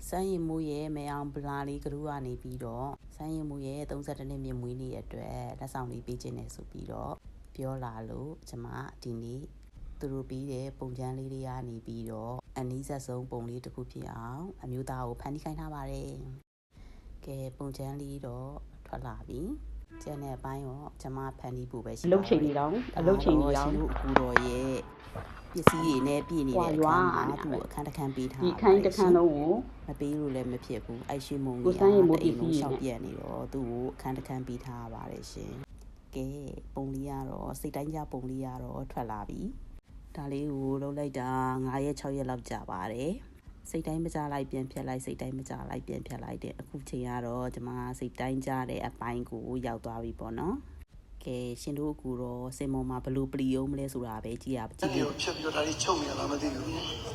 စမ်းရင်မိုးရဲ့မဲအောင်ဗလာလေးကရူကနေပြီးတော့စမ်းရင်မိုးရဲ့32နှစ်မြင့်မွေးနေ့အတွက်လက်ဆောင်လေးပေးခြင်းနဲ့ဆိုပြီးတော့ပြောလာလို့ကျွန်မဒီနေ့သူတို့ပြီးတဲ့ပုံချမ်းလေးတွေကနေပြီးတော့အနည်းဆက်ဆုံးပုံလေးတစ်ခုဖြစ်အောင်အမျိုးသားကိုဖန်တီးခိုင်းထားပါတယ်။ကဲပုံချမ်းလေးတော့ထွက်လာပြီ။ကျန်တဲ့အပိုင်းရောကျွန်မဖန်တီးဖို့ပဲရှိပါတယ်။အလုပ်ချိန်နေတော့အခုတော်ရဲ့ပစ္စည်းတွေနဲ့ပြည့်နေတဲ့အခန်းမှာသူ့အခန်းတစ်ခန်းပေးထားတယ်။ဒီအခန်းတစ်ခန်းလုံးကိုမပေးလို့လည်းမဖြစ်ဘူး။အဲ့ရှိမုံကြီးကအိမ်လုံးရှောက်ပြက်နေတော့သူ့ကိုအခန်းတစ်ခန်းပေးထားပါတယ်ရှင်။ကဲပုံလေးကတော့စိတ်တိုင်းကြပုံလေးကတော့ထွက်လာပြီ။ဒါလေးကိုလုပ်လိုက်တာ9ရက်6ရက်လောက်ကြာပါတယ်။စိတ်တိုင်းမကြလိုက်ပြန်ဖြတ်လိုက်စိတ်တိုင်းမကြလိုက်ပြန်ဖြတ်လိုက်တဲ့အခုချိန်ကတော့ကျွန်မစိတ်တိုင်းကြတဲ့အပိုင်းကိုရောက်သွားပြီပေါ့နော်။ကဲရှင်တို့အကူတော့စင်မောမှာဘလို့ပလီယုံမလဲဆိုတာပဲကြည့်ရပါကြည့်လို့ဖြတ်ပြီးတော့ဒါလေးချုပ်နေရလားမသိဘူး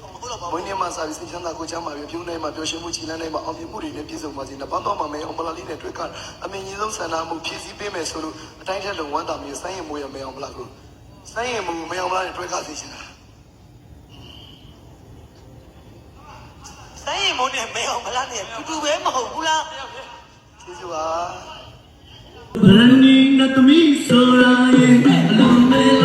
အခုတော့ဘွင်းနေမှာစာပြီးစင်ချမ်းသာကိုချမ်းပါပြီးပြုံးနေမှာပျော်ရွှင်မှုချီလန်းနေမှာအောင်မြင်မှုတွေနဲ့ပြည့်စုံပါစေ။ဘာတော့မှမအောင်မလားလေးနဲ့တွေ့ကအမြင်ကြီးဆုံးဆန္ဒမှုဖြည့်ဆည်းပေးမယ်ဆိုလို့အတိုင်းထက်လုံးဝမ်းသာမျိုးဆိုင်းရင်မိုးရမအောင်မလားကိုဆိုင်းရင်မိုးမအောင်မလားနဲ့တွေ့ကစီချင်တာဆိုင်းရင်မိုးနဲ့မအောင်မလားနဲ့တူတူပဲမဟုတ်ဘူးလားကျေးဇူးပါRani na tumi soraye, alone